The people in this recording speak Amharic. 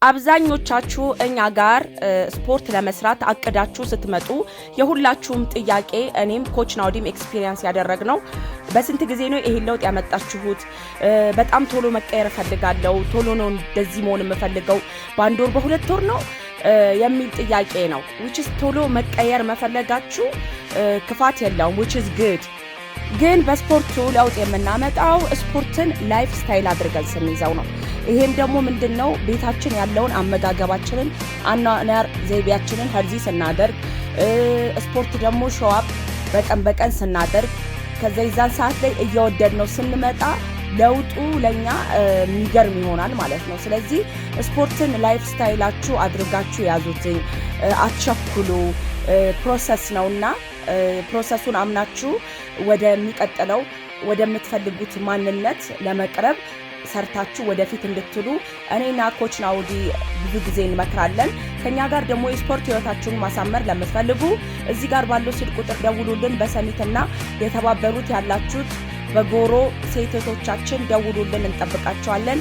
አብዛኞቻችሁ እኛ ጋር ስፖርት ለመስራት አቅዳችሁ ስትመጡ የሁላችሁም ጥያቄ እኔም ኮች ናውዲም ኤክስፒሪየንስ ያደረግነው በስንት ጊዜ ነው ይሄን ለውጥ ያመጣችሁት? በጣም ቶሎ መቀየር ፈልጋለሁ፣ ቶሎ ነው እንደዚህ መሆን የምፈልገው፣ በአንድ ወር በሁለት ወር ነው የሚል ጥያቄ ነው። which is ቶሎ መቀየር መፈለጋችሁ ክፋት የለውም which is good። ግን በስፖርቱ ለውጥ የምናመጣው ስፖርትን ላይፍ ስታይል አድርገን ስንይዘው ነው። ይሄም ደግሞ ምንድነው ቤታችን ያለውን አመጋገባችንን አኗኗር ዘይቤያችንን ሄልዚ ስናደርግ ስፖርት ደግሞ ሾዋፕ በቀን ስናደርግ ከዛ ይዛን ሰዓት ላይ እየወደድነው ስንመጣ ለውጡ ለኛ የሚገርም ይሆናል ማለት ነው። ስለዚህ ስፖርትን ላይፍ ስታይላችሁ አድርጋችሁ ያዙት፣ አትቸኩሉ። ፕሮሰስ ነውና ፕሮሰሱን አምናችሁ ወደሚቀጥለው ወደምትፈልጉት ማንነት ለመቅረብ ሰርታችሁ ወደፊት እንድትሉ እኔና ኮች ናውዲ ብዙ ጊዜ እንመክራለን። ከኛ ጋር ደግሞ የስፖርት ህይወታችሁን ማሳመር ለምትፈልጉ እዚህ ጋር ባለው ስልክ ቁጥር ደውሉልን። በሰሚትና የተባበሩት ያላችሁት በጎሮ ሴቶቻችን ደውሉልን፣ እንጠብቃችኋለን።